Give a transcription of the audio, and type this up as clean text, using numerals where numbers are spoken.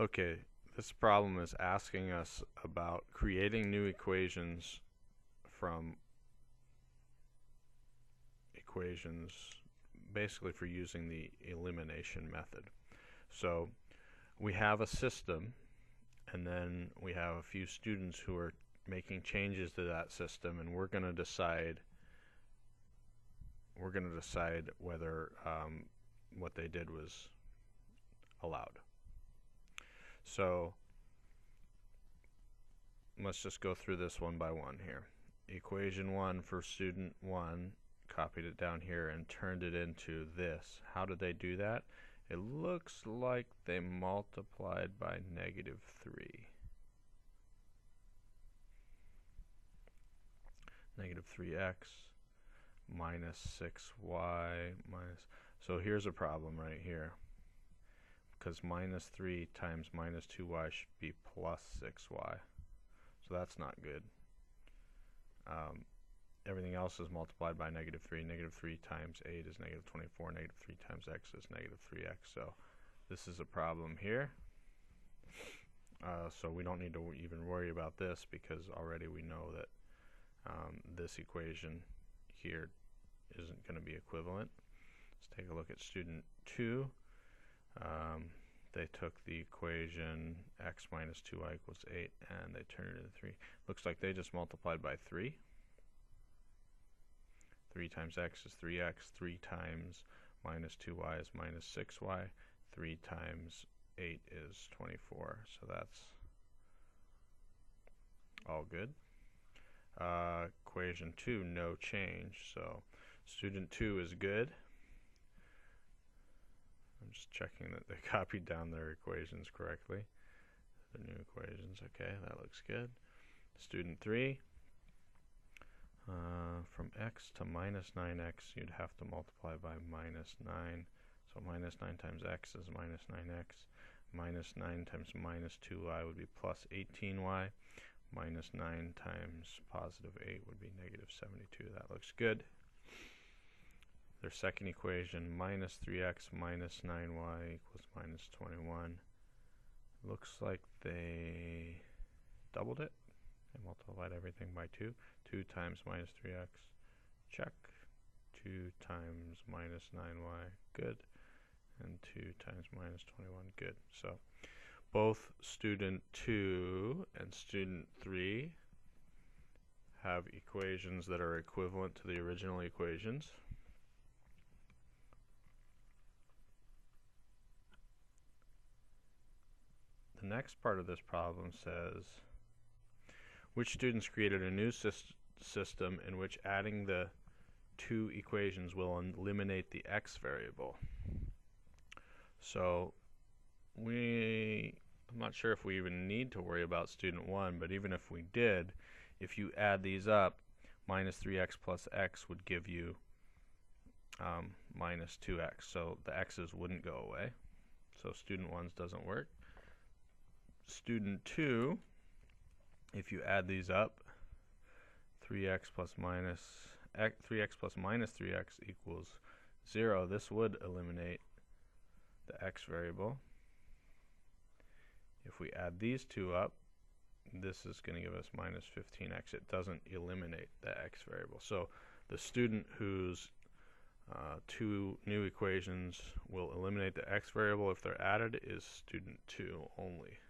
Okay, this problem is asking us about creating new equations from equations, basically for using the elimination method. So we have a system, and then we have a few students who are making changes to that system, and we're going to decide whether what they did was allowed. So let's just go through this one by one here. Equation 1 for student 1, copied it down here and turned it into this. How did they do that? It looks like they multiplied by -3. -3x minus 6y minus. So here's a problem right here, because -3 times -2y should be +6y. So that's not good. Everything else is multiplied by -3. -3 times 8 is -24. -3 times x is -3x. So this is a problem here. So we don't need to even worry about this, because already we know that this equation here isn't going to be equivalent. Let's take a look at student 2. They took the equation x minus 2y equals 8 and they turned it into 3. Looks like they just multiplied by 3. 3 times x is 3x. 3 times minus 2y is minus 6y. 3 times 8 is 24. So that's all good. Equation 2, no change. So student 2 is good. I'm just checking that they copied down their equations correctly. The new equations, okay, that looks good. Student 3, from x to minus 9x, you'd have to multiply by -9. So -9 times x is -9x. -9 times -2y would be +18y. -9 times +8 would be -72. That looks good. Their second equation, -3x minus 9y equals -21. Looks like they doubled it. They multiplied everything by 2. 2 times -3x, check. 2 times -9y, good. And 2 times -21, good. So both student 2 and student 3 have equations that are equivalent to the original equations. The next part of this problem says, which students created a new system in which adding the two equations will eliminate the x variable? So I'm not sure if we even need to worry about student 1, but even if we did, if you add these up, -3x plus x would give you -2x. So the x's wouldn't go away. So student 1's doesn't work. Student 2, if you add these up, 3x plus -3x equals 0. This would eliminate the x variable. If we add these two up, this is going to give us -15x. It doesn't eliminate the x variable. So the student whose two new equations will eliminate the x variable if they're added is student 2 only.